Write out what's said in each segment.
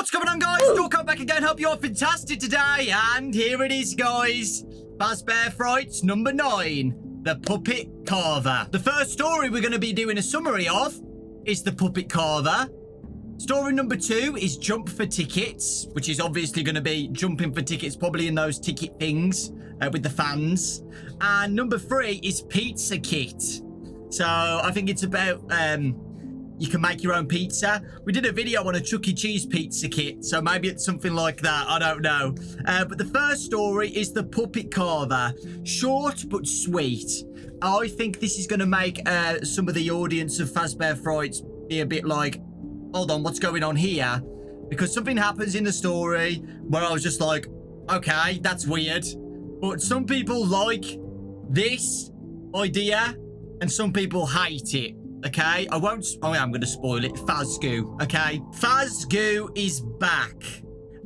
What's going on, guys? Dawkbro back again. Hope you're fantastic today. And here it is, guys. Fazbear Frights number 9. The Puppet Carver. The first story we're going to be doing a summary of is The Puppet Carver. Story number 2 is Jump for Tickets, which is obviously going to be jumping for tickets, probably in those ticket things with the fans. And number 3 is Pizza Kit. So I think it's about... you can make your own pizza. We did a video on a Chuck E. Cheese pizza kit, so maybe it's something like that. I don't know. But the first story is The Puppet Carver. Short but sweet. I think this is going to make some of the audience of Fazbear Frights be a bit like, hold on, what's going on here? Because something happens in the story where I was just like, okay, that's weird. But some people like this idea and some people hate it. Okay, I won't... Oh, I'm going to spoil it. Fazgoo, okay? Fazgoo is back.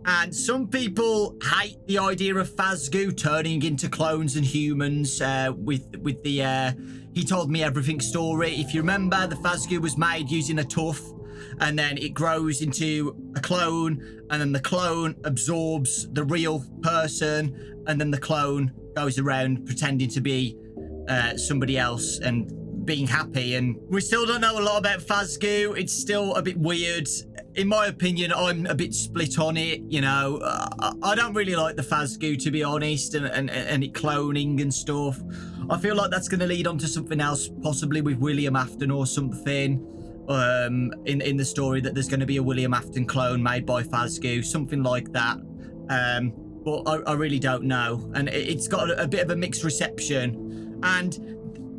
And some people hate the idea of Fazgoo turning into clones and humans with the He Told Me Everything story. If you remember, the Fazgoo was made using a tuff. And then it grows into a clone. And then the clone absorbs the real person. And then the clone goes around pretending to be somebody else and being happy. And we still don't know a lot about Fazgoo. It's still a bit weird. In my opinion, I'm a bit split on it. You know, I don't really like the Fazgoo, to be honest, and it cloning and stuff. I feel like that's going to lead on to something else, possibly with William Afton or something. In the story, that there's going to be a William Afton clone made by Fazgoo, something like that. But I really don't know. And it's got a bit of a mixed reception. And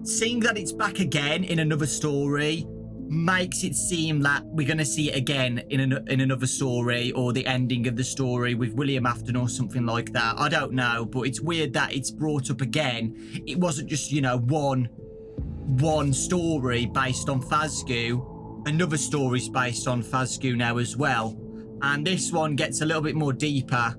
seeing that it's back again in another story makes it seem that we're going to see it again in another story, or the ending of the story with William Afton or something like that. I don't know, but it's weird that it's brought up again. It wasn't just, you know, one story based on Fazgoo. Another story's based on Fazgoo now as well. And this one gets a little bit more deeper.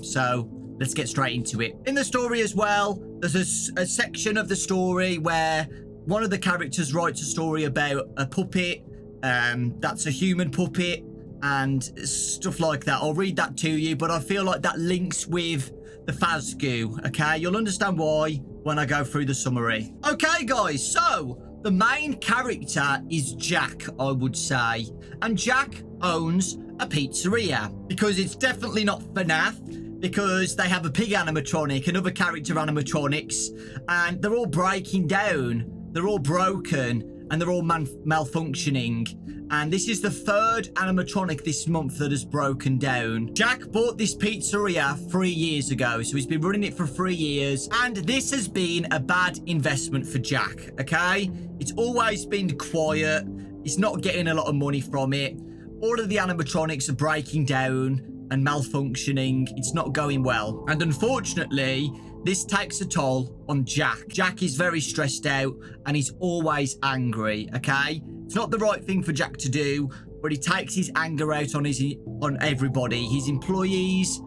So let's get straight into it. In the story as well, there's a section of the story where one of the characters writes a story about a puppet that's a human puppet and stuff like that. I'll read that to you, but I feel like that links with the Fazgoo, okay? You'll understand why when I go through the summary. Okay, guys, so the main character is Jack, I would say. And Jack owns a pizzeria, because it's definitely not FNAF, because they have a pig animatronic, another character animatronics, and they're all breaking down. They're all broken, and they're all malfunctioning. And this is the 3rd animatronic this month that has broken down. Jack bought this pizzeria 3 years ago, so he's been running it for 3 years. And this has been a bad investment for Jack, okay? It's always been quiet. He's not getting a lot of money from it. All of the animatronics are breaking down and malfunctioning. It's not going well. And unfortunately, this takes a toll on Jack. Jack is very stressed out and he's always angry, okay? It's not the right thing for Jack to do, but he takes his anger out on everybody. His employees,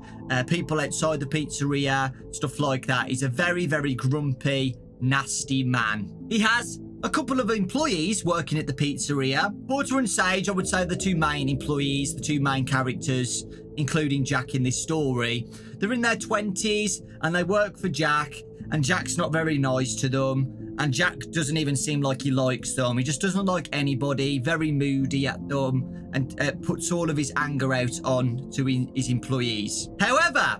people outside the pizzeria, stuff like that. He's a very, very grumpy, nasty man. He has a couple of employees working at the pizzeria. Porter and Sage, I would say, the 2 main employees, the 2 main characters, including Jack in this story. They're in their 20s and they work for Jack, and Jack's not very nice to them, and Jack doesn't even seem like he likes them. He just doesn't like anybody, very moody at them, and puts all of his anger out on to his employees. However,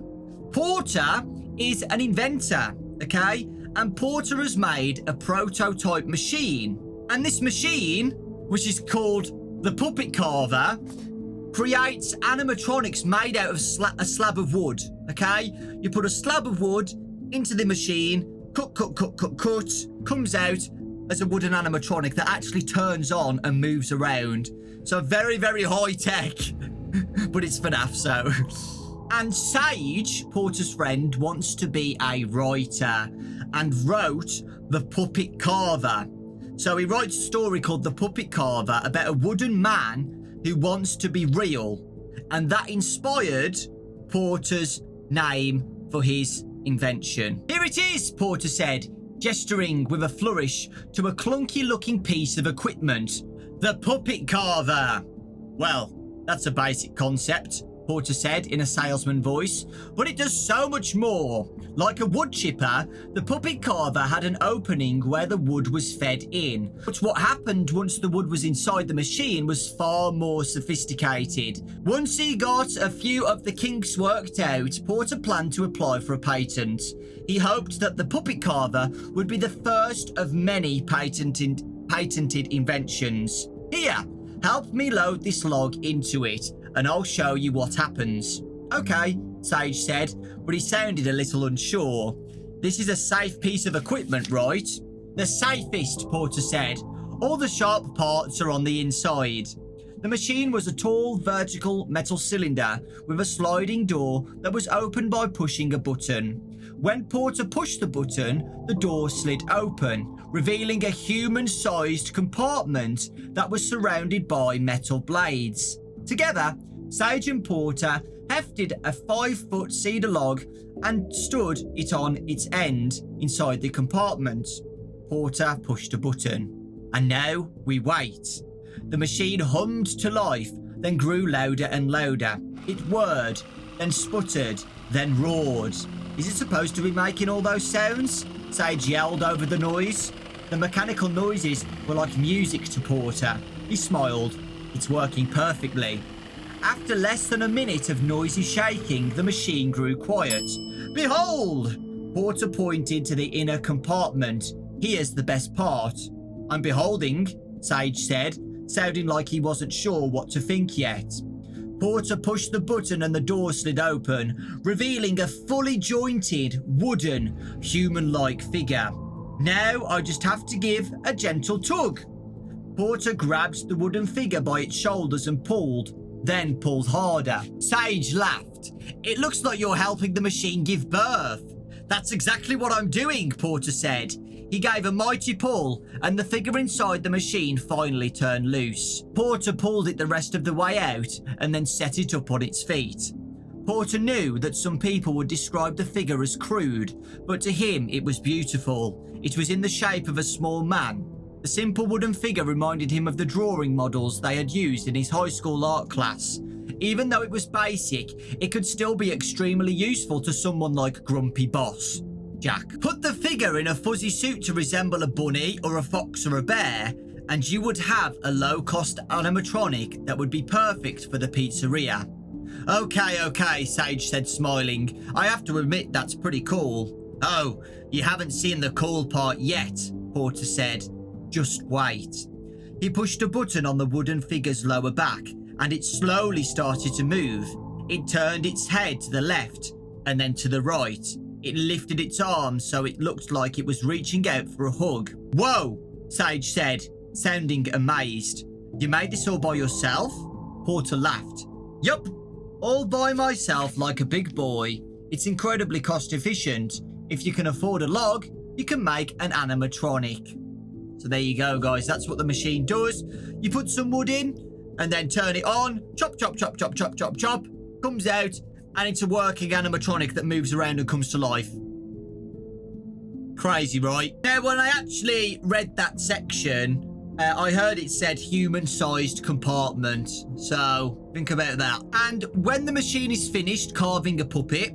Porter is an inventor, okay? And Porter has made a prototype machine. And this machine, which is called the Puppet Carver, creates animatronics made out of a slab of wood, okay? You put a slab of wood into the machine, cut, comes out as a wooden animatronic that actually turns on and moves around. So very, very high tech, but it's FNAF, so... And Sage, Porter's friend, wants to be a writer and wrote The Puppet Carver. So he writes a story called The Puppet Carver about a wooden man who wants to be real. And that inspired Porter's name for his invention. Here it is, Porter said, gesturing with a flourish to a clunky-looking piece of equipment. The Puppet Carver. Well, That's a basic concept, Porter said in a salesman voice, but it does so much more. Like a wood chipper, the puppet carver had an opening where the wood was fed in. But what happened once the wood was inside the machine was far more sophisticated. Once he got a few of the kinks worked out, Porter planned to apply for a patent. He hoped that the puppet carver would be the first of many patented inventions. Here, help me load this log into it, and I'll show you what happens. Okay, Sage said, but he sounded a little unsure. This is a safe piece of equipment, right? The safest, Porter said. All the sharp parts are on the inside. The machine was a tall, vertical metal cylinder with a sliding door that was opened by pushing a button. When Porter pushed the button, the door slid open, revealing a human-sized compartment that was surrounded by metal blades. Together, Sage and Porter hefted a 5-foot cedar log and stood it on its end inside the compartment. Porter pushed a button. And now we wait. The machine hummed to life, then grew louder and louder. It whirred, then sputtered, then roared. Is it supposed to be making all those sounds? Sage yelled over the noise. The mechanical noises were like music to Porter. He smiled. It's working perfectly. After less than a minute of noisy shaking, the machine grew quiet. Behold! Porter pointed to the inner compartment. Here's the best part. I'm beholding, Sage said, sounding like he wasn't sure what to think yet. Porter pushed the button and the door slid open, revealing a fully jointed, wooden, human-like figure. Now I just have to give a gentle tug. Porter grabbed the wooden figure by its shoulders and pulled, then pulled harder. Sage laughed. It looks like you're helping the machine give birth. That's exactly what I'm doing, Porter said. He gave a mighty pull, and the figure inside the machine finally turned loose. Porter pulled it the rest of the way out, and then set it up on its feet. Porter knew that some people would describe the figure as crude, but to him it was beautiful. It was in the shape of a small man. The simple wooden figure reminded him of the drawing models they had used in his high school art class. Even though it was basic, it could still be extremely useful to someone like Grumpy Boss Jack. Put the figure in a fuzzy suit to resemble a bunny or a fox or a bear, and you would have a low-cost animatronic that would be perfect for the pizzeria. Okay, Sage said, smiling. I have to admit that's pretty cool. Oh, you haven't seen the cool part yet, Porter said. Just wait. He pushed a button on the wooden figure's lower back, and it slowly started to move. It turned its head to the left, and then to the right. It lifted its arms so it looked like it was reaching out for a hug. Whoa, Sage said, sounding amazed. You made this all by yourself? Porter laughed. Yup, all by myself like a big boy. It's incredibly cost efficient. If you can afford a log, you can make an animatronic. So there you go, guys. That's what the machine does. You put some wood in and then turn it on. Chop, chop, chop, chop, chop, chop, chop. Comes out and it's a working animatronic that moves around and comes to life. Crazy, right? Now, when I actually read that section, I heard it said human-sized compartment. So think about that. And when the machine is finished carving a puppet,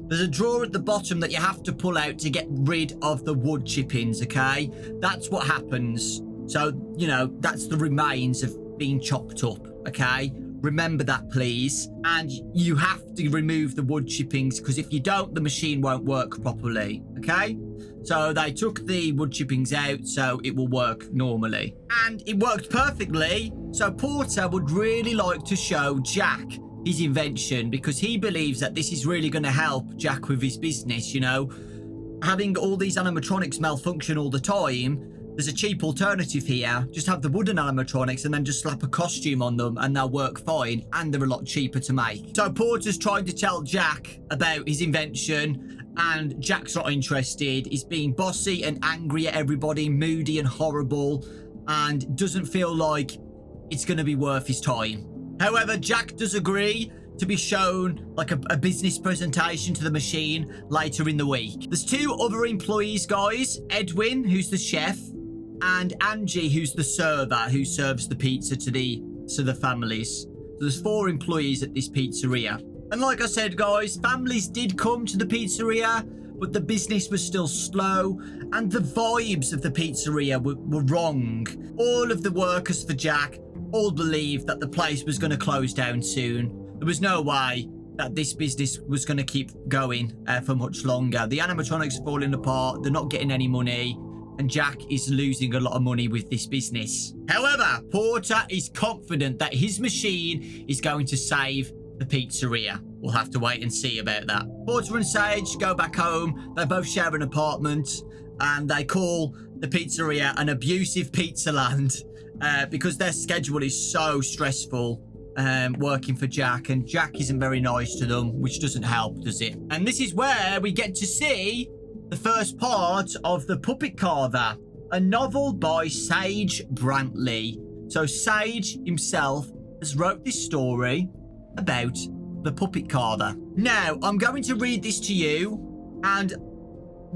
there's a drawer at the bottom that you have to pull out to get rid of the wood chippings, okay? That's what happens. So, you know, that's the remains of being chopped up, okay? Remember that, please. And you have to remove the wood chippings, because if you don't, the machine won't work properly, okay? So they took the wood chippings out so it will work normally. And it worked perfectly. So Porter would really like to show Jack his invention, because he believes that this is really going to help Jack with his business, you know. Having all these animatronics malfunction all the time, there's a cheap alternative here. Just have the wooden animatronics and then just slap a costume on them and they'll work fine, and they're a lot cheaper to make. So Porter's trying to tell Jack about his invention, and Jack's not interested. He's being bossy and angry at everybody, moody and horrible, and doesn't feel like it's going to be worth his time. However, Jack does agree to be shown like a business presentation to the machine later in the week. There's two other employees, guys. Edwin, who's the chef, and Angie, who's the server, who serves the pizza to the families. So there's 4 employees at this pizzeria. And like I said, guys, families did come to the pizzeria, but the business was still slow, and the vibes of the pizzeria were wrong. All of the workers for Jack all believed that the place was going to close down soon. There was no way that this business was going to keep going for much longer. The animatronics are falling apart, they're not getting any money, and Jack is losing a lot of money with this business. However, Porter is confident that his machine is going to save the pizzeria. We'll have to wait and see about that. Porter and Sage go back home. They both share an apartment, and they call the pizzeria an abusive pizza land because their schedule is so stressful working for Jack, and Jack isn't very nice to them, which doesn't help, does it? And this is where we get to see the first part of The Puppet Carver, a novel by Sage Brantley. So Sage himself has wrote this story about the Puppet Carver. Now, I'm going to read this to you, and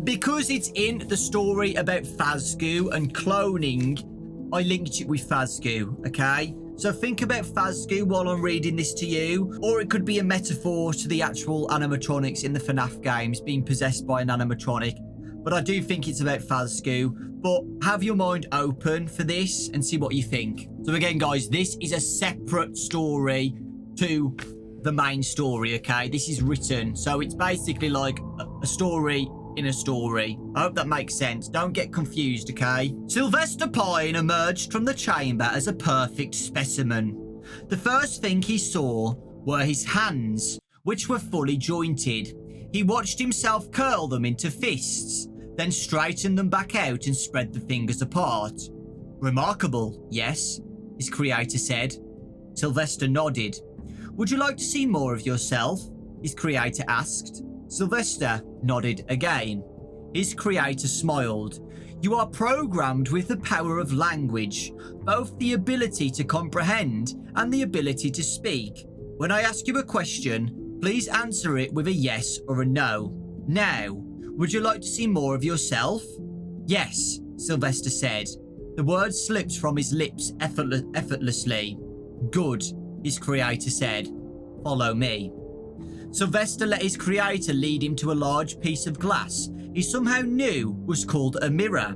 because it's in the story about Fazgoo and cloning, I linked it with Fazgoo, okay? So think about Fazgoo while I'm reading this to you, or it could be a metaphor to the actual animatronics in the FNAF games being possessed by an animatronic. But I do think it's about Fazgoo. But have your mind open for this and see what you think. So again, guys, this is a separate story to the main story, okay? This is written, so it's basically like a story in a story. I hope that makes sense. Don't get confused, okay? Sylvester Pine emerged from the chamber as a perfect specimen. The first thing he saw were his hands, which were fully jointed. He watched himself curl them into fists, then straighten them back out and spread the fingers apart. Remarkable, yes, his creator said. Sylvester nodded. Would you like to see more of yourself? His creator asked. Sylvester nodded again. His creator smiled. You are programmed with the power of language, both the ability to comprehend and the ability to speak. When I ask you a question, please answer it with a yes or a no. Now, would you like to see more of yourself? Yes, Sylvester said. The word slipped from his lips effortlessly. Good, his creator said. Follow me. Sylvester let his creator lead him to a large piece of glass he somehow knew was called a mirror.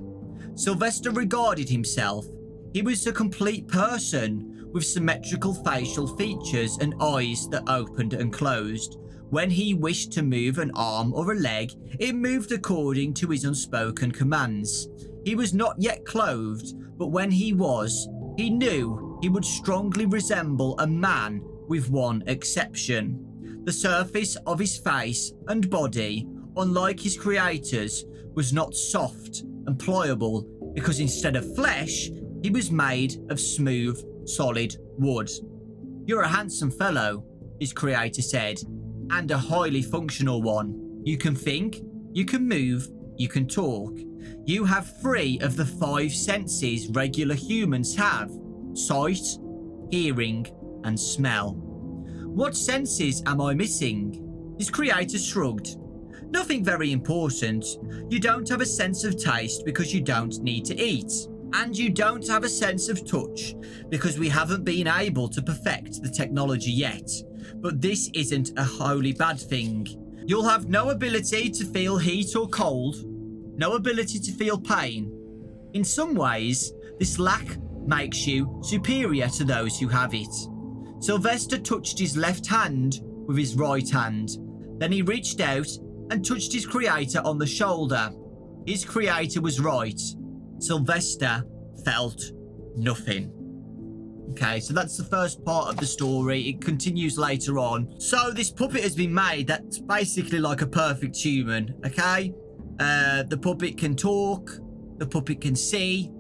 Sylvester regarded himself. He was a complete person with symmetrical facial features and eyes that opened and closed. When he wished to move an arm or a leg, it moved according to his unspoken commands. He was not yet clothed, but when he was, he knew he would strongly resemble a man with one exception. The surface of his face and body, unlike his creator's, was not soft and pliable because instead of flesh, he was made of smooth, solid wood. You're a handsome fellow, his creator said, and a highly functional one. You can think, you can move, you can talk. You have 3 of the 5 senses regular humans have: sight, hearing, and smell. What senses am I missing? His creator shrugged. Nothing very important. You don't have a sense of taste because you don't need to eat. And you don't have a sense of touch because we haven't been able to perfect the technology yet. But this isn't a wholly bad thing. You'll have no ability to feel heat or cold, no ability to feel pain. In some ways, this lack makes you superior to those who have it. Sylvester touched his left hand with his right hand. Then he reached out and touched his creator on the shoulder. His creator was right. Sylvester felt nothing. Okay, so that's the first part of the story. It continues later on. So this puppet has been made that's basically like a perfect human, okay? The puppet can talk, the puppet can see,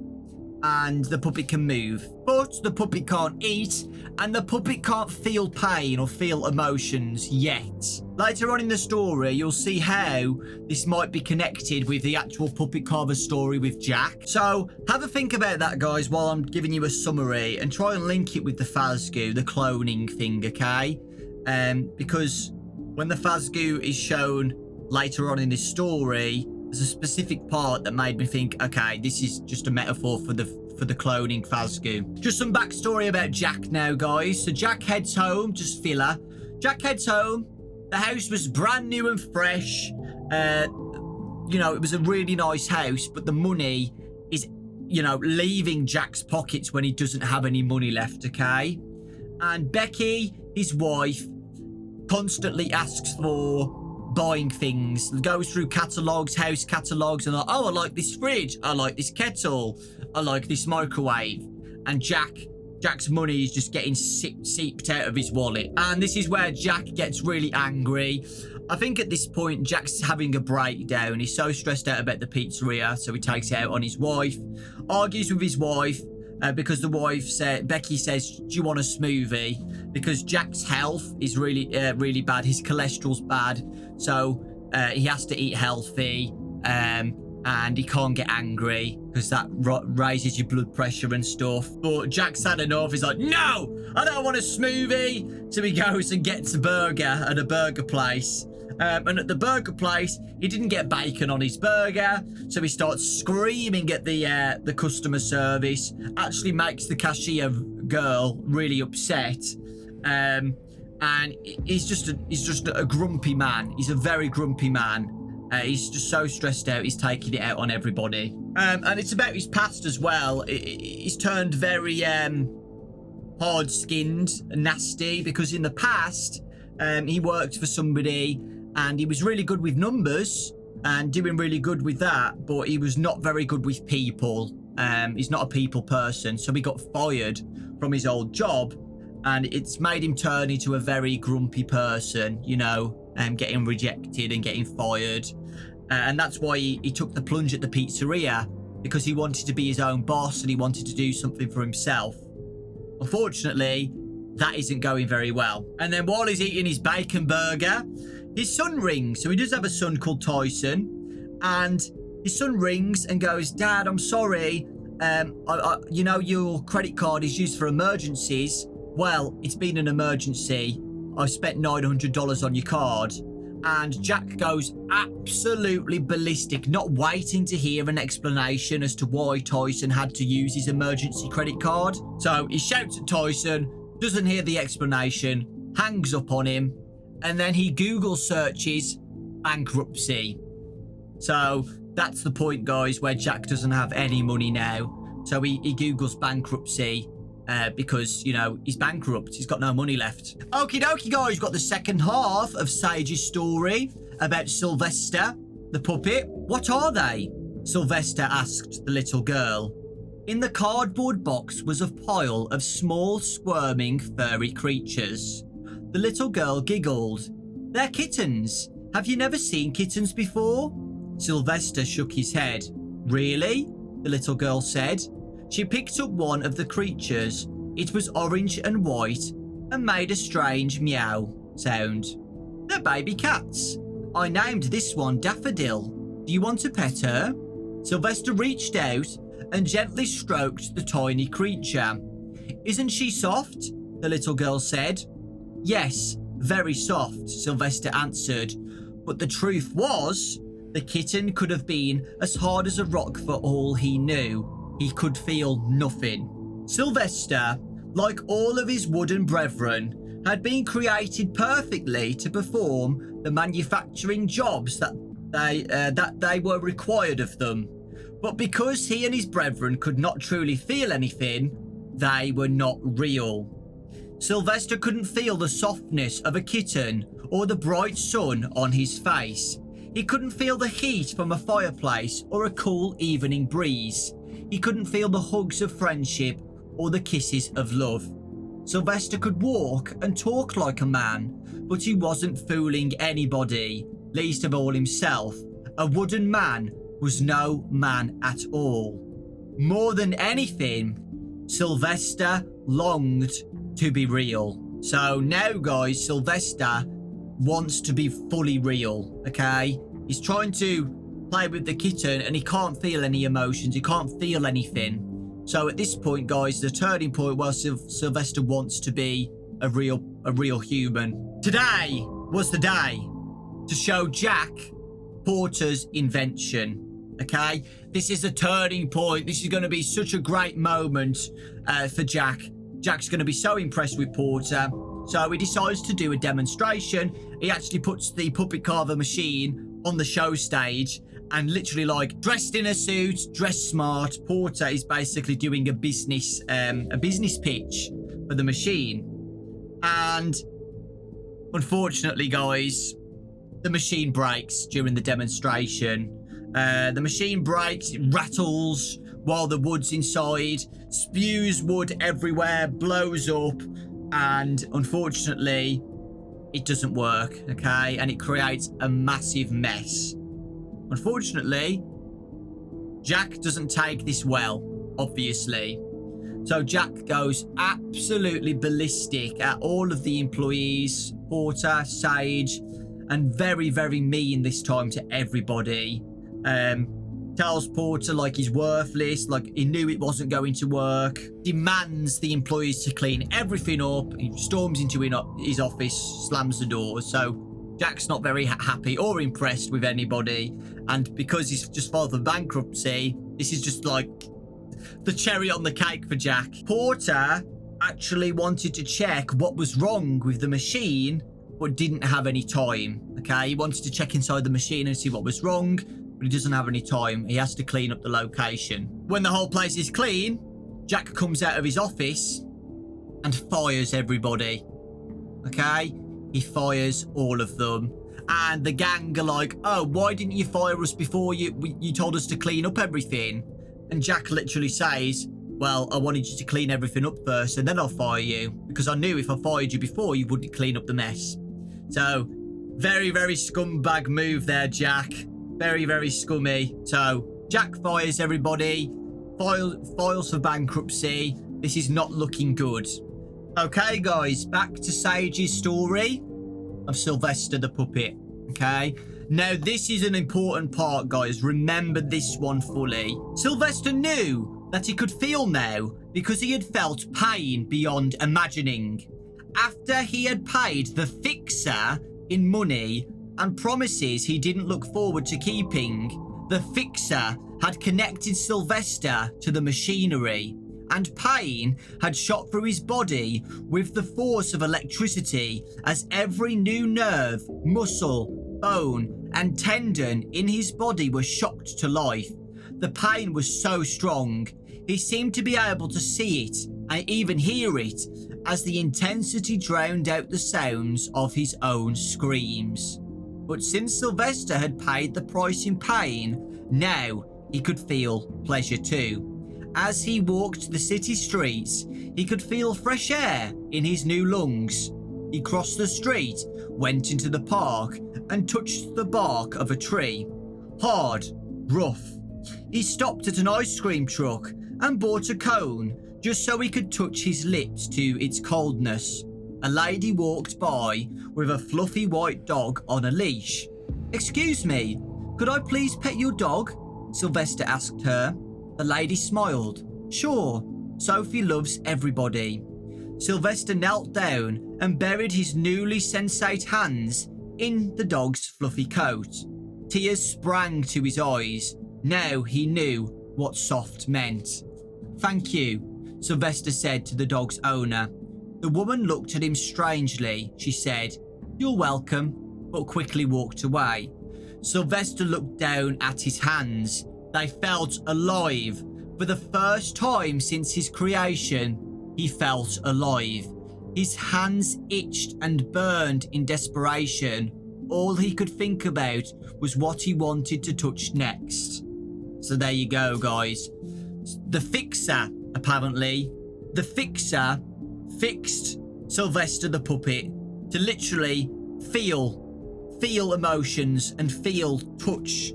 and the puppet can move. But the puppet can't eat, and the puppet can't feel pain or feel emotions yet. Later on in the story, you'll see how this might be connected with the actual Puppet Carver story with Jack. So have a think about that, guys, while I'm giving you a summary, and try and link it with the Fazgoo, the cloning thing, okay? Because when the Fazgoo is shown later on in this story, there's a specific part that made me think, okay, this is just a metaphor for the for the cloning Fazgoo. Just some backstory about Jack now, guys. So Jack heads home, just filler. Jack heads home. The house was brand new and fresh. You know, it was a really nice house, but the money is, you know, leaving Jack's pockets when he doesn't have any money left, okay? And Becky, his wife, constantly asks for buying things, goes through catalogs, house catalogs, and like, oh, I like this fridge, I like this kettle, I like this microwave. And Jack's money is just getting seeped out of his wallet. And this is where Jack gets really angry. I think at this point, Jack's having a breakdown. He's so stressed out about the pizzeria, so he takes it out on his wife, argues with his wife, because the wife said, Becky says, do you want a smoothie? Because Jack's health is really, really bad. His cholesterol's bad, so he has to eat healthy, and he can't get angry because that raises your blood pressure and stuff. But Jack's had enough. He's like, no, I don't want a smoothie. So he goes and gets a burger at a burger place. And at the burger place, he didn't get bacon on his burger, so he starts screaming at the customer service. Actually makes the cashier girl really upset. And he's just a grumpy man. He's a very grumpy man. He's just so stressed out. He's taking it out on everybody. And it's about his past as well. He's turned very hard-skinned and nasty, because in the past, he worked for somebody and he was really good with numbers and doing really good with that, but he was not very good with people. He's not a people person, so he got fired from his old job, and it's made him turn into a very grumpy person, you know, getting rejected and getting fired. And that's why he took the plunge at the pizzeria, because he wanted to be his own boss and he wanted to do something for himself. Unfortunately, that isn't going very well. And then while he's eating his bacon burger, his son rings. So he does have a son called Tyson, and his son rings and goes, Dad, I'm sorry. You know, your credit card is used for emergencies. Well, it's been an emergency. I've spent $900 on your card. And Jack goes absolutely ballistic, not waiting to hear an explanation as to why Tyson had to use his emergency credit card. So he shouts at Tyson, doesn't hear the explanation, hangs up on him, and then he Google searches bankruptcy. So that's the point, guys, where Jack doesn't have any money now. So he Googles bankruptcy because, you know, he's bankrupt. He's got no money left. Okie dokie, guys, got the second half of Sage's story about Sylvester, the puppet. What are they? Sylvester asked the little girl. In the cardboard box was a pile of small, squirming, furry creatures. The little girl giggled. They're kittens. Have you never seen kittens before? Sylvester shook his head. Really? The little girl said. She picked up one of the creatures. It was orange and white and made a strange meow sound. They're baby cats. I named this one Daffodil. Do you want to pet her? Sylvester reached out and gently stroked the tiny creature. Isn't she soft? The little girl said. Yes, very soft, Sylvester answered. But the truth was, the kitten could have been as hard as a rock for all he knew. He could feel nothing. Sylvester, like all of his wooden brethren, had been created perfectly to perform the manufacturing jobs that they were required of them. But because he and his brethren could not truly feel anything, they were not real. Sylvester couldn't feel the softness of a kitten or the bright sun on his face. He couldn't feel the heat from a fireplace or a cool evening breeze. He couldn't feel the hugs of friendship or the kisses of love. Sylvester could walk and talk like a man, but he wasn't fooling anybody, least of all himself. A wooden man was no man at all. More than anything, Sylvester longed to be real. So now, guys, Sylvester wants to be fully real, okay? He's trying to play with the kitten and he can't feel any emotions. He can't feel anything. So at this point, guys, the turning point where Sylvester wants to be a real human. Today was the day to show Jack Porter's invention. okay? This is a turning point. This is going to be such a great moment for Jack. Jack's going to be so impressed with Porter. So he decides to do a demonstration. He actually puts the puppet carver machine on the show stage and literally, like, dressed in a suit, dressed smart. Porter is basically doing a business pitch for the machine. And unfortunately, guys, the machine breaks during the demonstration. The machine breaks, it rattles while the wood's inside, spews wood everywhere, blows up, and unfortunately, it doesn't work, okay? And it creates a massive mess. Unfortunately, Jack doesn't take this well, obviously. So Jack goes absolutely ballistic at all of the employees, Porter, Sage, and very, very mean this time to everybody. Tells Porter like he's worthless, like he knew it wasn't going to work. Demands the employees to clean everything up. He storms into his office, slams the door. So Jack's not very happy or impressed with anybody. And because he's just filed for bankruptcy, this is just like the cherry on the cake for Jack. Porter actually wanted to check what was wrong with the machine, but didn't have any time. Okay, he wanted to check inside the machine and see what was wrong, but he doesn't have any time. He has to clean up the location. When the whole place is clean, Jack comes out of his office and fires everybody. Okay, he fires all of them. And the gang are like, oh, why didn't you fire us before you told us to clean up everything? And Jack literally says, well, I wanted you to clean everything up first and then I'll fire you, because I knew if I fired you before, you wouldn't clean up the mess. So, very, very scumbag move there, Jack. Very, very scummy. So, Jack fires everybody, files for bankruptcy. This is not looking good. Okay, guys, back to Sage's story of Sylvester the puppet. Okay, now this is an important part, guys. Remember this one fully. Sylvester knew that he could feel now because he had felt pain beyond imagining. After he had paid the fixer in money and promises he didn't look forward to keeping, the fixer had connected Sylvester to the machinery, and pain had shot through his body with the force of electricity as every new nerve, muscle, bone, and tendon in his body was shocked to life. The pain was so strong, he seemed to be able to see it and even hear it as the intensity drowned out the sounds of his own screams. But since Sylvester had paid the price in pain, now he could feel pleasure too. As he walked the city streets, he could feel fresh air in his new lungs. He crossed the street, went into the park, and touched the bark of a tree. Hard, rough. He stopped at an ice cream truck and bought a cone just so he could touch his lips to its coldness. A lady walked by with a fluffy white dog on a leash. "Excuse me, could I please pet your dog?" Sylvester asked her. The lady smiled. "Sure, Sophie loves everybody." Sylvester knelt down and buried his newly sensate hands in the dog's fluffy coat. Tears sprang to his eyes. Now he knew what soft meant. "Thank you," Sylvester said to the dog's owner. The woman looked at him strangely. She said, "You're welcome," but quickly walked away. Sylvester looked down at his hands. They felt alive. For the first time since his creation, he felt alive. His hands itched and burned in desperation. All he could think about was what he wanted to touch next. So there you go, guys. The fixer, apparently, fixed Sylvester the puppet to literally feel emotions and feel touch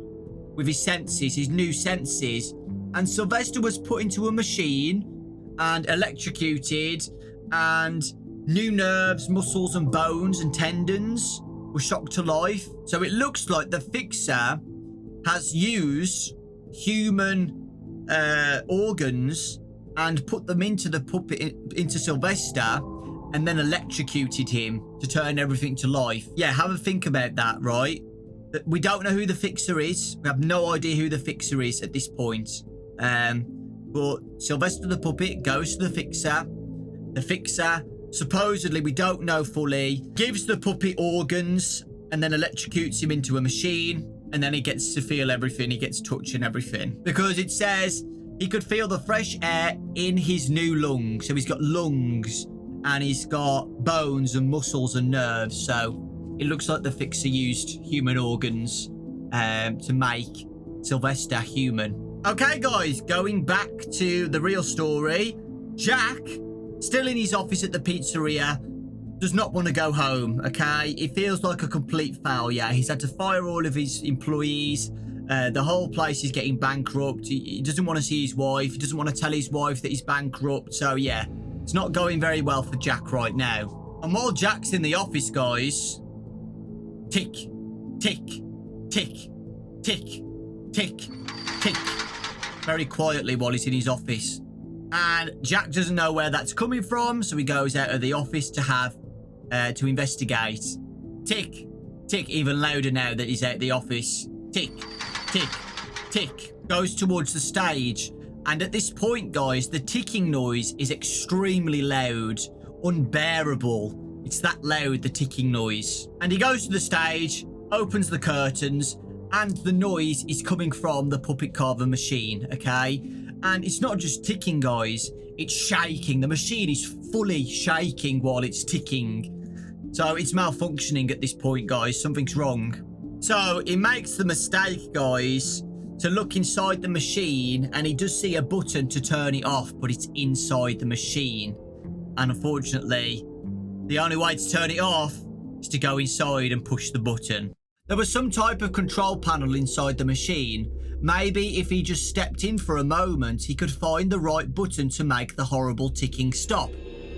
with his senses, his new senses. And Sylvester was put into a machine and electrocuted, and new nerves, muscles and bones and tendons were shocked to life. So it looks like the fixer has used human organs and put them into the puppet, into Sylvester, and then electrocuted him to turn everything to life. Yeah, have a think about that, right? We don't know who the fixer is. We have no idea who the fixer is at this point. But Sylvester the puppet goes to the fixer. The fixer, supposedly, we don't know fully, gives the puppet organs and then electrocutes him into a machine. And then he gets to feel everything. He gets touch and everything. Because it says he could feel the fresh air in his new lungs. So he's got lungs and he's got bones and muscles and nerves. So it looks like the fixer used human organs to make Sylvester human. Okay, guys, going back to the real story. Jack, still in his office at the pizzeria, does not want to go home, okay? It feels like a complete failure. He's had to fire all of his employees. The whole place is getting bankrupt. He doesn't want to see his wife. He doesn't want to tell his wife that he's bankrupt. So, yeah, it's not going very well for Jack right now. And while Jack's in the office, guys, tick, tick, tick, tick, tick, tick, very quietly while he's in his office. And Jack doesn't know where that's coming from, so he goes out of the office to investigate. Tick, tick, even louder now that he's out of the office. Tick, tick, tick, goes towards the stage. And at this point, guys, the ticking noise is extremely loud, unbearable. It's that loud, the ticking noise. And he goes to the stage, opens the curtains, and the noise is coming from the puppet carver machine, okay? And it's not just ticking, guys. It's shaking. The machine is fully shaking while it's ticking. So it's malfunctioning at this point, guys. Something's wrong. So he makes the mistake, guys, to look inside the machine, and he does see a button to turn it off, but it's inside the machine. And unfortunately, the only way to turn it off is to go inside and push the button. There was some type of control panel inside the machine. Maybe if he just stepped in for a moment, he could find the right button to make the horrible ticking stop.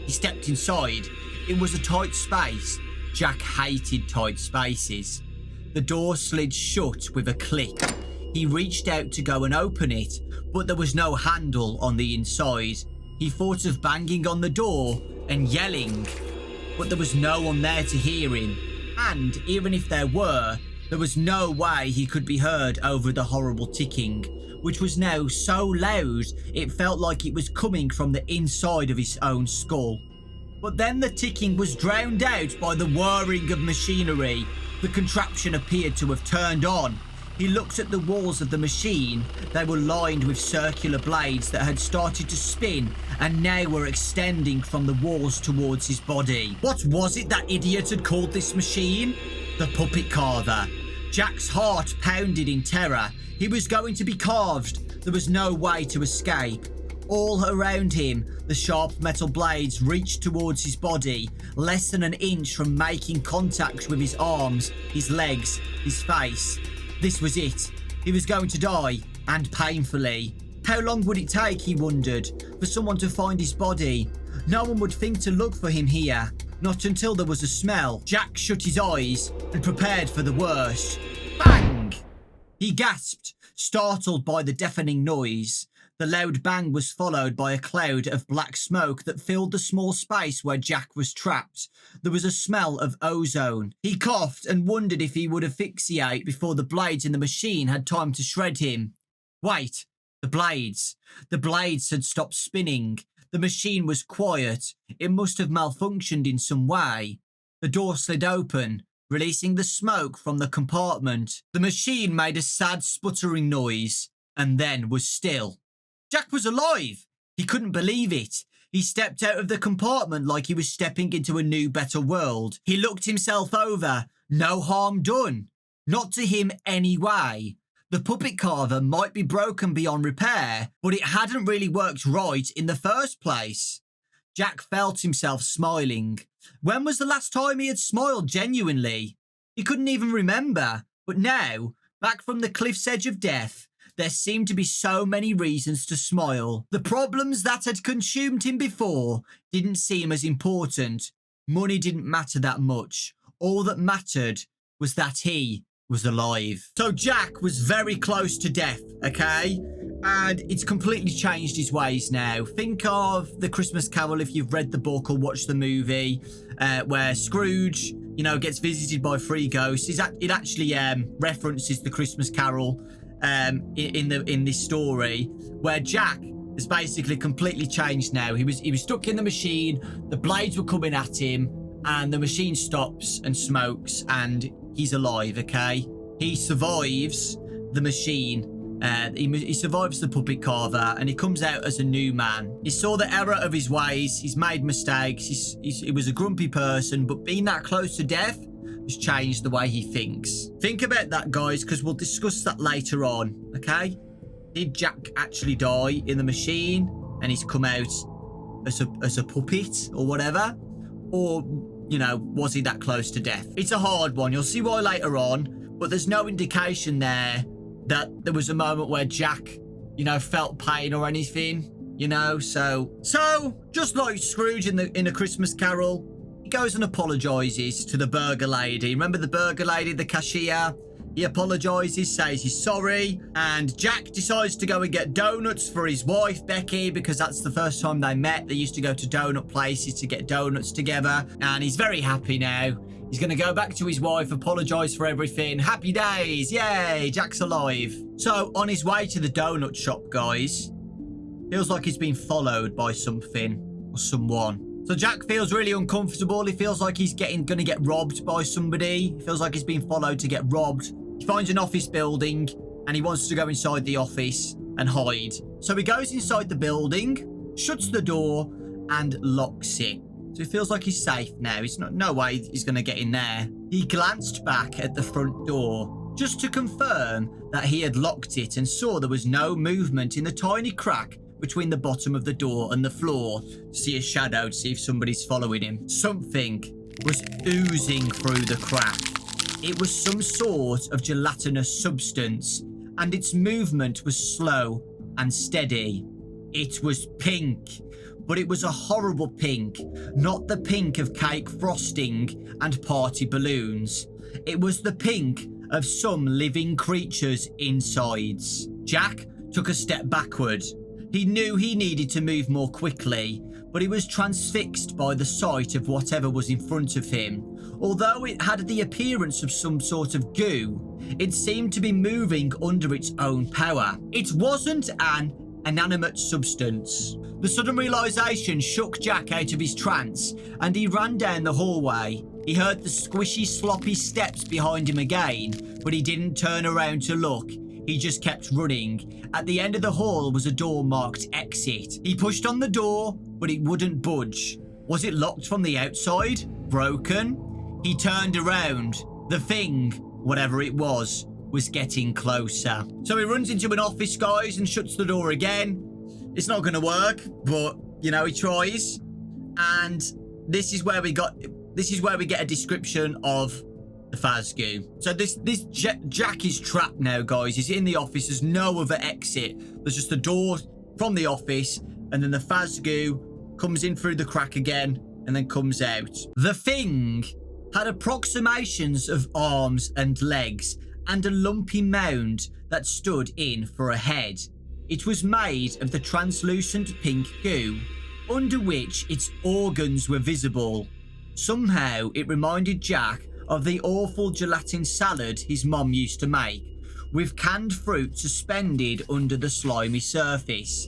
He stepped inside. It was a tight space. Jack hated tight spaces. The door slid shut with a click. He reached out to go and open it, but there was no handle on the inside. He thought of banging on the door and yelling, but there was no one there to hear him. And even if there was no way he could be heard over the horrible ticking, which was now so loud it felt like it was coming from the inside of his own skull. But then the ticking was drowned out by the whirring of machinery. The contraption appeared to have turned on. He looked at the walls of the machine. They were lined with circular blades that had started to spin and now were extending from the walls towards his body. What was it that idiot had called this machine? The puppet carver. Jack's heart pounded in terror. He was going to be carved. There was no way to escape. All around him, the sharp metal blades reached towards his body, less than an inch from making contact with his arms, his legs, his face. This was it. He was going to die, and painfully. How long would it take, he wondered, for someone to find his body? No one would think to look for him here. Not until there was a smell. Jack shut his eyes and prepared for the worst. Bang! He gasped, startled by the deafening noise. The loud bang was followed by a cloud of black smoke that filled the small space where Jack was trapped. There was a smell of ozone. He coughed and wondered if he would asphyxiate before the blades in the machine had time to shred him. Wait, the blades. The blades had stopped spinning. The machine was quiet. It must have malfunctioned in some way. The door slid open, releasing the smoke from the compartment. The machine made a sad sputtering noise and then was still. Jack was alive. He couldn't believe it. He stepped out of the compartment like he was stepping into a new, better world. He looked himself over. No harm done. Not to him anyway. The puppet carver might be broken beyond repair, but it hadn't really worked right in the first place. Jack felt himself smiling. When was the last time he had smiled genuinely? He couldn't even remember. But now, back from the cliff's edge of death, there seemed to be so many reasons to smile. The problems that had consumed him before didn't seem as important. Money didn't matter that much. All that mattered was that he was alive. So Jack was very close to death, okay? And it's completely changed his ways now. Think of The Christmas Carol if you've read the book or watched the movie, where Scrooge you know, gets visited by 3 ghosts. It actually references the Christmas Carol in this story, where Jack has basically completely changed now. He was stuck in the machine, the blades were coming at him, and the machine stops and smokes, and he's alive, okay? He survives the machine. He survives the puppet carver, and he comes out as a new man. He saw the error of his ways. He's made mistakes. He was a grumpy person, but being that close to death has changed the way he thinks. Think about that, guys, because we'll discuss that later on, okay? Did Jack actually die in the machine and he's come out as a puppet or whatever? Or, you know, was he that close to death? It's a hard one. You'll see why later on, but there's no indication there that there was a moment where Jack, you know, felt pain or anything, you know? So just like Scrooge in A Christmas Carol, he goes and apologizes to the burger lady. Remember the burger lady, the cashier? He apologizes, says he's sorry, and Jack decides to go and get donuts for his wife, Becky, because that's the first time they met. They used to go to donut places to get donuts together, and he's very happy now. He's going to go back to his wife, apologize for everything. Happy days. Yay, Jack's alive. So, on his way to the donut shop, guys, feels like he's been followed by something or someone. So Jack feels really uncomfortable. He feels like he's going to get robbed by somebody. He feels like he's being followed to get robbed. He finds an office building and he wants to go inside the office and hide. So he goes inside the building, shuts the door and locks it. So he feels like he's safe now. It's no way he's going to get in there. He glanced back at the front door just to confirm that he had locked it and saw there was no movement in the tiny crack between the bottom of the door and the floor to see a shadow, to see if somebody's following him. Something was oozing through the crack. It was some sort of gelatinous substance, and its movement was slow and steady. It was pink, but it was a horrible pink, not the pink of cake frosting and party balloons. It was the pink of some living creature's insides. Jack took a step backward. He knew he needed to move more quickly, but he was transfixed by the sight of whatever was in front of him. Although it had the appearance of some sort of goo, it seemed to be moving under its own power. It wasn't an inanimate substance. The sudden realization shook Jack out of his trance, and he ran down the hallway. He heard the squishy, sloppy steps behind him again, but he didn't turn around to look. He just kept running. At the end of the hall was a door marked exit. He pushed on the door, but it wouldn't budge. Was it locked from the outside? Broken? He turned around. The thing, whatever it was getting closer. So he runs into an office, guys, and shuts the door again. It's not going to work, but, you know, he tries. And this is where we get a description of the Fazgoo. So this Jack is trapped now, guys. He's in the office. There's no other exit. There's just the door from the office, and then the Fazgoo comes in through the crack again and then comes out. The thing had approximations of arms and legs and a lumpy mound that stood in for a head. It was made of the translucent pink goo, under which its organs were visible. Somehow it reminded Jack of the awful gelatin salad his mom used to make, with canned fruit suspended under the slimy surface.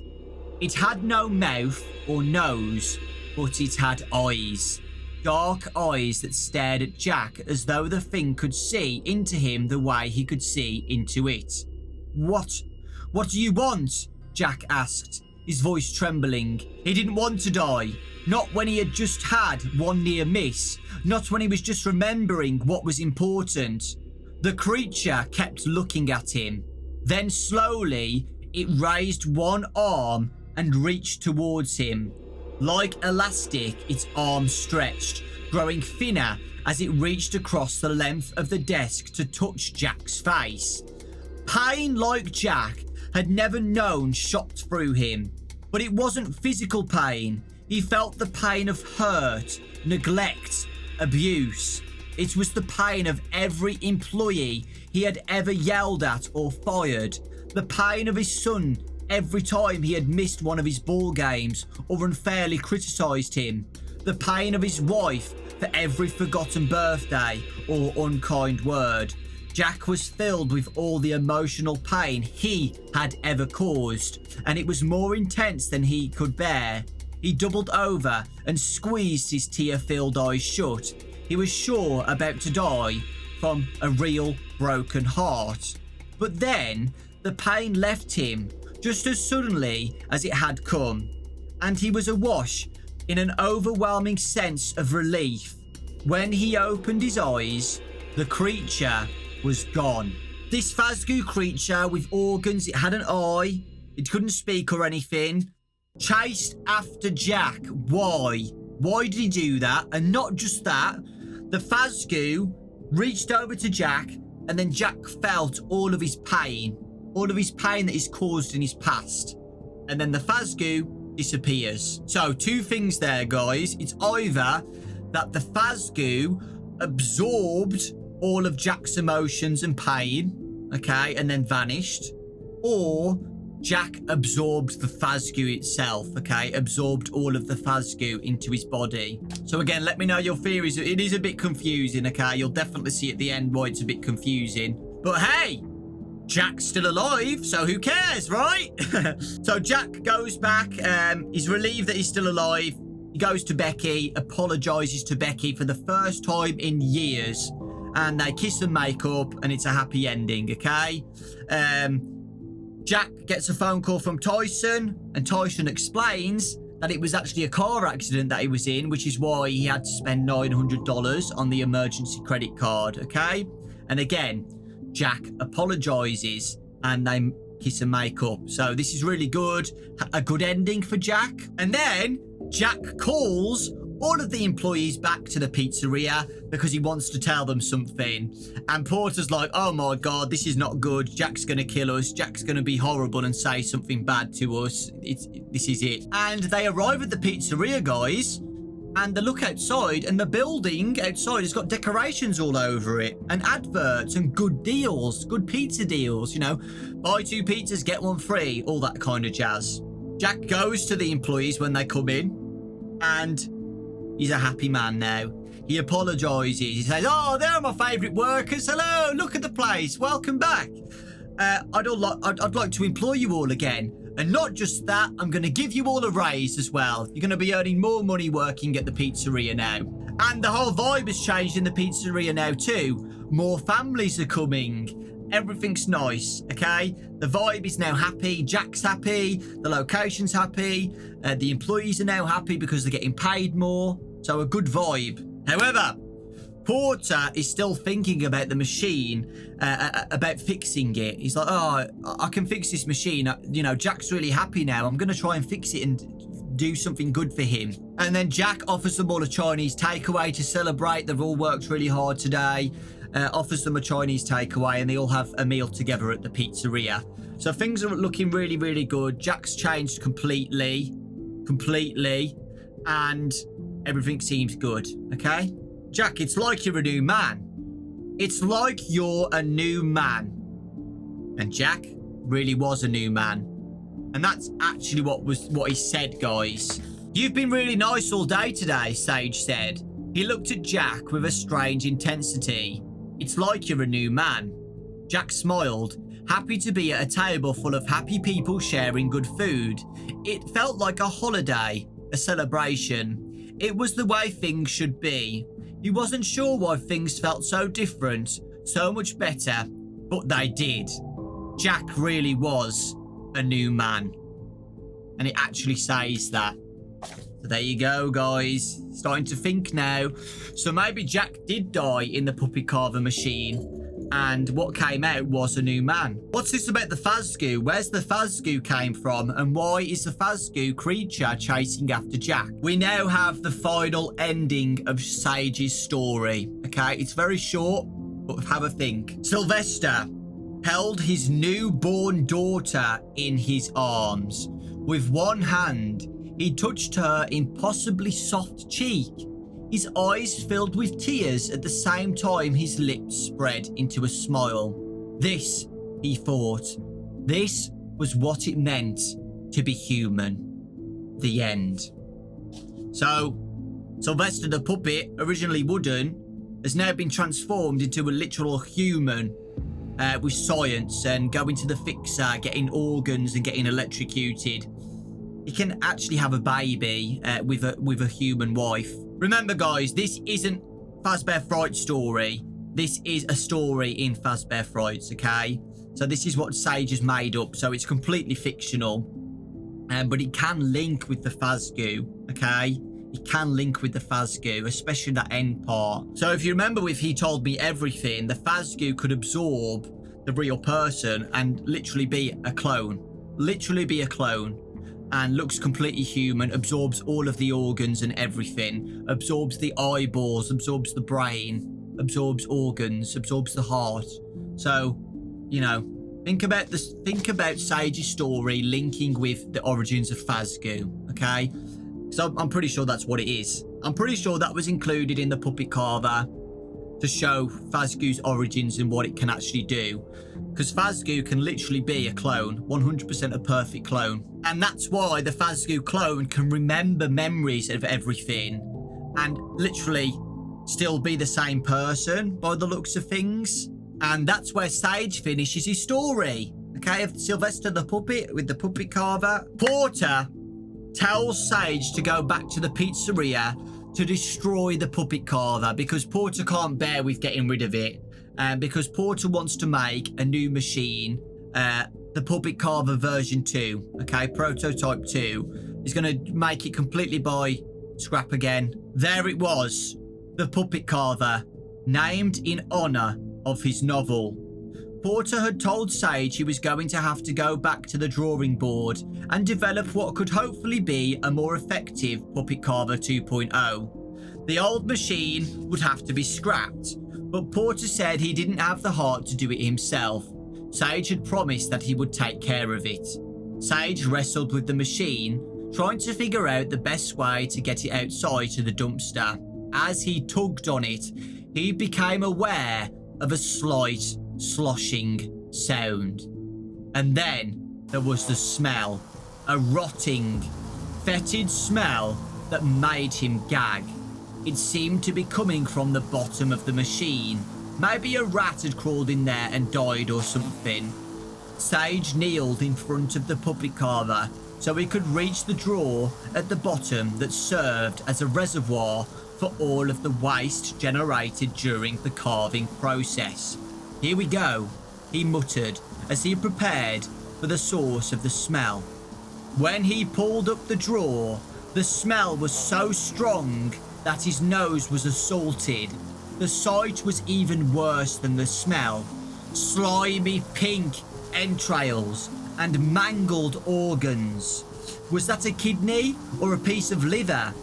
It had no mouth or nose, but it had eyes. Dark eyes that stared at Jack as though the thing could see into him the way he could see into it. What do you want? Jack asked, his voice trembling. He didn't want to die. Not when he had just had one near miss. Not when he was just remembering what was important. The creature kept looking at him. Then slowly, it raised one arm and reached towards him. Like elastic, its arm stretched, growing thinner as it reached across the length of the desk to touch Jack's face. Pain like Jack had never known shot through him. But it wasn't physical pain. He felt the pain of hurt, neglect, abuse. It was the pain of every employee he had ever yelled at or fired. The pain of his son every time he had missed one of his ball games or unfairly criticised him. The pain of his wife for every forgotten birthday or unkind word. Jack was filled with all the emotional pain he had ever caused, and it was more intense than he could bear. He doubled over and squeezed his tear-filled eyes shut. He was sure about to die from a real broken heart. But then the pain left him just as suddenly as it had come, and he was awash in an overwhelming sense of relief. When he opened his eyes, the creature was gone. This Fazbear creature with organs, it had an eye, it couldn't speak or anything, chased after Jack. Why? Why did he do that? And not just that, the Fazbear reached over to Jack, and then Jack felt all of his pain that he's caused in his past. And then the Fazbear disappears. So, two things there, guys. It's either that the Fazbear absorbed all of Jack's emotions and pain, okay, and then vanished, or Jack absorbed the Fazbear itself, okay, absorbed all of the Fazbear into his body. So again, let me know your theories. It is a bit confusing, okay? You'll definitely see at the end why it's a bit confusing. But hey, Jack's still alive, so who cares, right? So Jack goes back. He's relieved that he's still alive. He goes to Becky, apologizes to Becky for the first time in years, and they kiss and make up, and it's a happy ending, okay? Jack gets a phone call from Tyson, and Tyson explains that it was actually a car accident that he was in, which is why he had to spend $900 on the emergency credit card, okay? And again, Jack apologizes, and they kiss and make up. So this is really good. A good ending for Jack. And then Jack calls all of the employees back to the pizzeria because he wants to tell them something. And Porter's like, oh my God, this is not good. Jack's going to kill us. Jack's going to be horrible and say something bad to us. This is it. And they arrive at the pizzeria, guys. And they look outside, and the building outside has got decorations all over it, and adverts and good deals, good pizza deals, you know, buy 2 pizzas, get 1 free, all that kind of jazz. Jack goes to the employees when they come in, and he's a happy man now. He apologizes. He says, oh, they're my favorite workers. Hello, look at the place. Welcome back. I'd like to employ you all again. And not just that, I'm going to give you all a raise as well. You're going to be earning more money working at the pizzeria now. And the whole vibe has changed in the pizzeria now too. More families are coming. Everything's nice, okay? The vibe is now happy. Jack's happy. The location's happy. The employees are now happy because they're getting paid more. So a good vibe. However, Porter is still thinking about the machine, about fixing it. He's like, oh, I can fix this machine. You know, Jack's really happy now. I'm going to try and fix it and do something good for him. And then Jack offers them all a Chinese takeaway to celebrate. They've all worked really hard today. Offers them a Chinese takeaway, and they all have a meal together at the pizzeria. So things are looking really, really good. Jack's changed completely, and everything seems good, okay? Jack, it's like you're a new man. It's like you're a new man. And Jack really was a new man. And that's actually what he said, guys. You've been really nice all day today, Sage said. He looked at Jack with a strange intensity. It's like you're a new man. Jack smiled, happy to be at a table full of happy people sharing good food. It felt like a holiday, a celebration. It was the way things should be. He wasn't sure why things felt so different, so much better, but they did. Jack really was a new man. And it actually says that. So there you go, guys. Starting to think now. So maybe Jack did die in the puppet carver machine, and what came out was a new man. What's this about the Fazbear? Where's the Fazbear came from, and why is the Fazbear creature chasing after Jack? We now have the final ending of Sage's story. Okay, it's very short, but have a think. Sylvester held his newborn daughter in his arms. With one hand, he touched her impossibly soft cheek. His eyes filled with tears at the same time his lips spread into a smile. This, he thought, this was what it meant to be human. The end. So, Sylvester the puppet, originally wooden, has now been transformed into a literal human with science and going to the fixer, getting organs and getting electrocuted. He can actually have a baby with a human wife. Remember, guys, this isn't Fazbear Frights story. This is a story in Fazbear Frights, okay? So this is what Sage has made up. So it's completely fictional. But it can link with the Fazgoo, okay? It can link with the Fazgoo, especially that end part. So if you remember with He Told Me Everything, the Fazgoo could absorb the real person and literally be a clone. Literally be a clone. And looks completely human, absorbs all of the organs and everything, absorbs the eyeballs, absorbs the brain, absorbs organs, absorbs the heart. So, you know, think about Sage's story linking with the origins of Fazgoo, okay? So I'm pretty sure that's what it is. I'm pretty sure that was included in the puppet carver to show Fazgoo's origins and what it can actually do. Because Fazgoo can literally be a clone, 100% a perfect clone. And that's why the Fazgoo clone can remember memories of everything and literally still be the same person by the looks of things. And that's where Sage finishes his story. Okay, of Sylvester the puppet with the puppet carver. Porter tells Sage to go back to the pizzeria to destroy the puppet carver because Porter can't bear with getting rid of it. Because Porter wants to make a new machine, the puppet carver version 2, okay, prototype 2. He's going to make it completely by scrap again. There it was, the puppet carver, named in honor of his novel. Porter had told Sage he was going to have to go back to the drawing board and develop what could hopefully be a more effective puppet carver 2.0. The old machine would have to be scrapped, but Porter said he didn't have the heart to do it himself. Sage had promised that he would take care of it. Sage wrestled with the machine, trying to figure out the best way to get it outside to the dumpster. As he tugged on it, he became aware of a slight sloshing sound. And then there was the smell, a rotting, fetid smell that made him gag. It seemed to be coming from the bottom of the machine. Maybe a rat had crawled in there and died or something. Sage kneeled in front of the puppet carver so he could reach the drawer at the bottom that served as a reservoir for all of the waste generated during the carving process. Here we go, he muttered as he prepared for the source of the smell. When he pulled up the drawer, the smell was so strong that his nose was assaulted. The sight was even worse than the smell. Slimy pink entrails and mangled organs. Was that a kidney or a piece of liver?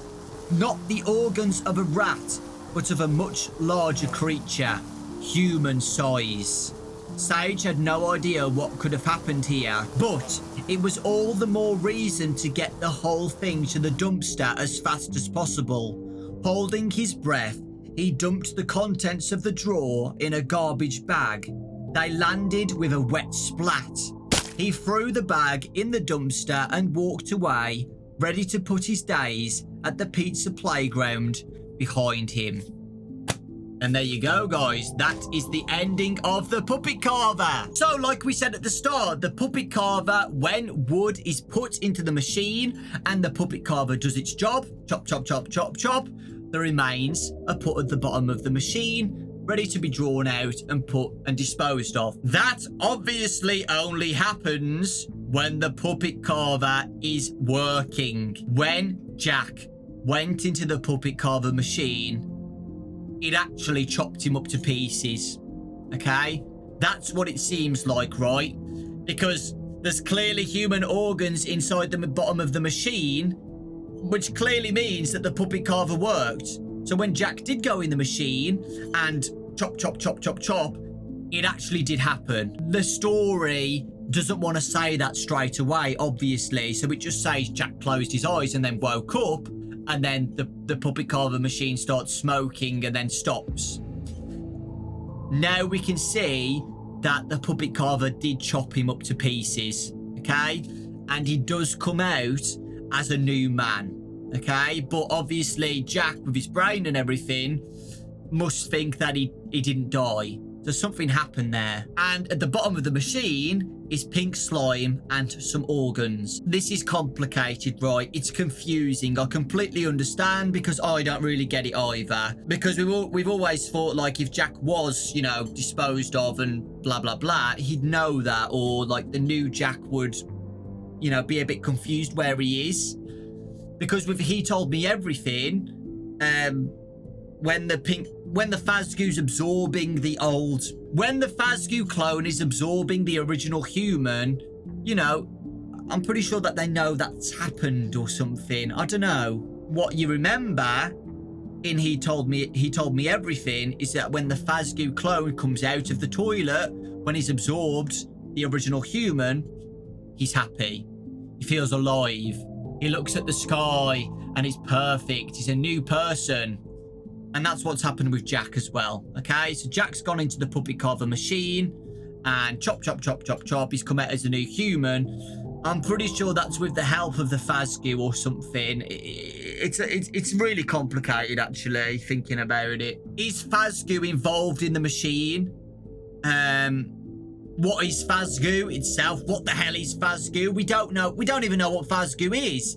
Not the organs of a rat, but of a much larger creature, human size. Sage had no idea what could have happened here, but it was all the more reason to get the whole thing to the dumpster as fast as possible. Holding his breath, he dumped the contents of the drawer in a garbage bag. They landed with a wet splat. He threw the bag in the dumpster and walked away, ready to put his days at the pizza playground behind him. And there you go, guys. That is the ending of the puppet carver. So, like we said at the start, the puppet carver, when wood is put into the machine and the puppet carver does its job, chop, chop, chop, chop, chop, the remains are put at the bottom of the machine, ready to be drawn out and put and disposed of. That obviously only happens when the puppet carver is working. When Jack went into the puppet carver machine, it actually chopped him up to pieces. Okay? That's what it seems like, right? Because there's clearly human organs inside the bottom of the machine, which clearly means that the puppet carver worked. So when Jack did go in the machine and chop, chop, chop, chop, chop, it actually did happen. The story doesn't want to say that straight away, obviously. So it just says Jack closed his eyes and then woke up, and then the puppet carver machine starts smoking and then stops. Now we can see that the puppet carver did chop him up to pieces, okay? And he does come out as a new man. okay? But obviously, Jack, with his brain and everything, must think that he didn't die. So something happened there. And at the bottom of the machine is pink slime and some organs. This is complicated, right? It's confusing. I completely understand because I don't really get it either. Because we've always thought, like, if Jack was, you know, disposed of and blah, blah, blah, he'd know that. Or, like, the new Jack would, you know, be a bit confused where he is. Because with He Told Me Everything, when the Fazgoo's absorbing the old... When the Fazgoo clone is absorbing the original human, you know, I'm pretty sure that they know that's happened or something. I don't know. What you remember in He Told Me Everything is that when the Fazgoo clone comes out of the toilet, when he's absorbed the original human, he's happy. He feels alive. He looks at the sky and he's perfect. He's a new person. And that's what's happened with Jack as well. Okay, so Jack's gone into the puppet carver machine and chop, chop, chop, chop, chop. He's come out as a new human. I'm pretty sure that's with the help of the Fazgoo or something. It's really complicated, actually, thinking about it. Is Fazgoo involved in the machine? What is Fazgoo itself? What the hell is Fazgoo? We don't know. We don't even know what Fazgoo is.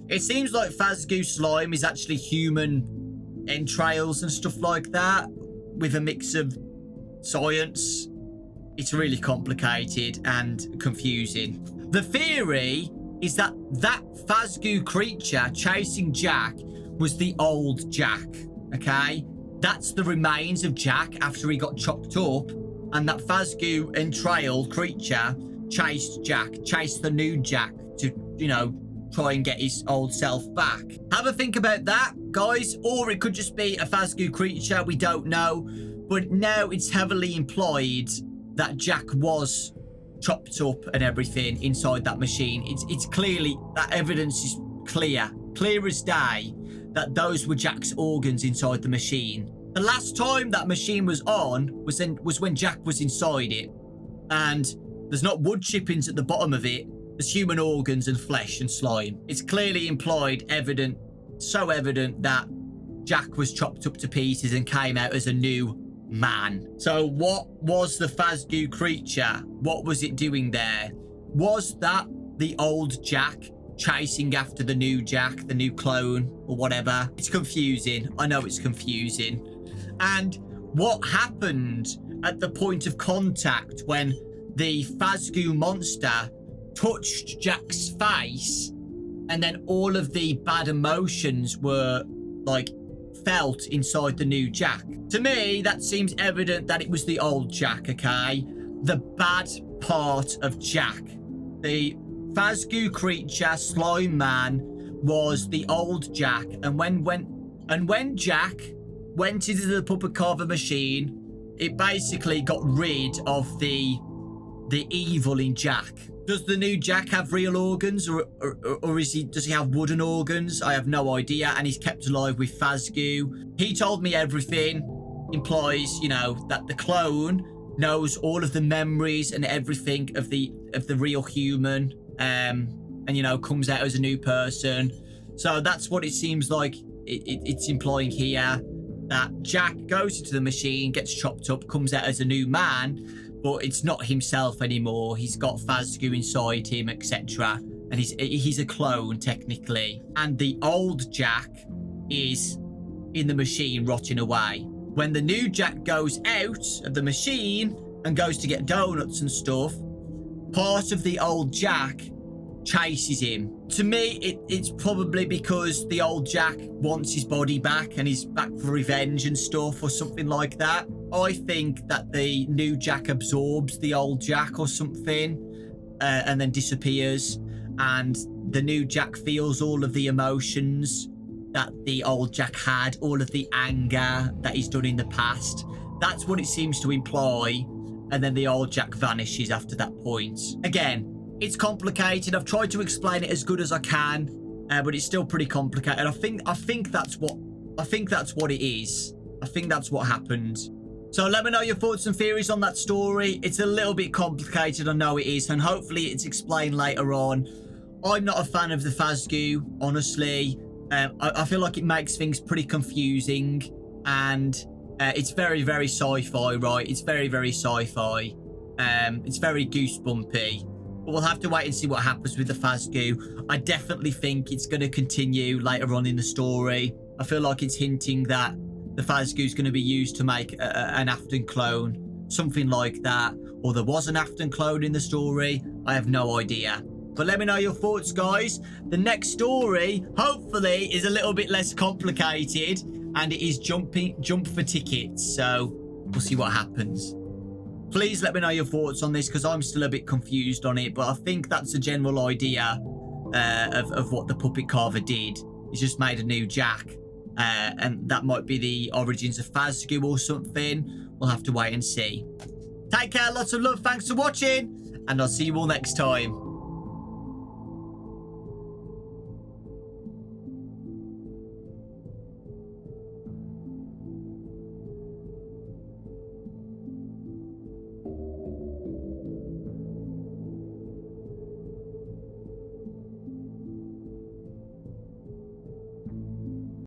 It seems like Fazgoo slime is actually human entrails and stuff like that, with a mix of science. It's really complicated and confusing. The theory is that Fazgoo creature chasing Jack was the old Jack, okay? That's the remains of Jack after he got chopped up, and that Fazgoo entrail creature chased the new Jack to, you know, try and get his old self back. Have a think about that, guys. Or it could just be a Fazgoo creature. We don't know. But now it's heavily implied that Jack was chopped up and everything inside that machine. It's clearly, that evidence is clear as day, that those were Jack's organs inside the machine. The last time that machine was on was when Jack was inside it. And there's not wood chippings at the bottom of it. There's human organs and flesh and slime. It's clearly implied, so evident that Jack was chopped up to pieces and came out as a new man. So what was the Fazgoo creature? What was it doing there? Was that the old Jack chasing after the new Jack, the new clone or whatever? It's confusing. I know it's confusing. And what happened at the point of contact when the Fazgoo monster touched Jack's face, and then all of the bad emotions were, like, felt inside the new Jack? To me, that seems evident that it was the old Jack, okay? The bad part of Jack. The Fazgoo creature, slime man, was the old Jack, and when Jack went into the puppet carver machine, it basically got rid of the evil in Jack. Does the new Jack have real organs, or does he have wooden organs? I have no idea, and he's kept alive with Fazgoo. He Told Me Everything implies, you know, that the clone knows all of the memories and everything of the real human, and, you know, comes out as a new person. So that's what it seems like it's implying here, that Jack goes into the machine, gets chopped up, comes out as a new man, but it's not himself anymore. He's got Fazgoo inside him, etc. And he's a clone, technically. And the old Jack is in the machine, rotting away. When the new Jack goes out of the machine and goes to get donuts and stuff, part of the old Jack chases him. To me, it's probably because the old Jack wants his body back and he's back for revenge and stuff, or something like that. I think that the new Jack absorbs the old Jack or something, and then disappears, and the new Jack feels all of the emotions that the old Jack had, all of the anger that he's done in the past. That's what it seems to imply, and then the old Jack vanishes after that point. Again, it's complicated. I've tried to explain it as good as I can, but it's still pretty complicated. I think that's what it is. I think that's what happened. So let me know your thoughts and theories on that story. It's a little bit complicated, I know it is, and hopefully it's explained later on. I'm not a fan of the Fazgoo, honestly. I feel like it makes things pretty confusing, and it's very, very sci-fi, right? It's very, very sci-fi. It's very goosebumpy. But we'll have to wait and see what happens with the Fazgoo. I definitely think it's going to continue later on in the story. I feel like it's hinting that the Fazgoo is going to be used to make an Afton clone. Something like that. Or there was an Afton clone in the story. I have no idea. But let me know your thoughts, guys. The next story, hopefully, is a little bit less complicated. And it is jump for tickets. So we'll see what happens. Please let me know your thoughts on this, because I'm still a bit confused on it. But I think that's the general idea of what the puppet carver did. He's just made a new jack. And that might be the origins of Fazgoo or something. We'll have to wait and see. Take care, lots of love, thanks for watching. And I'll see you all next time.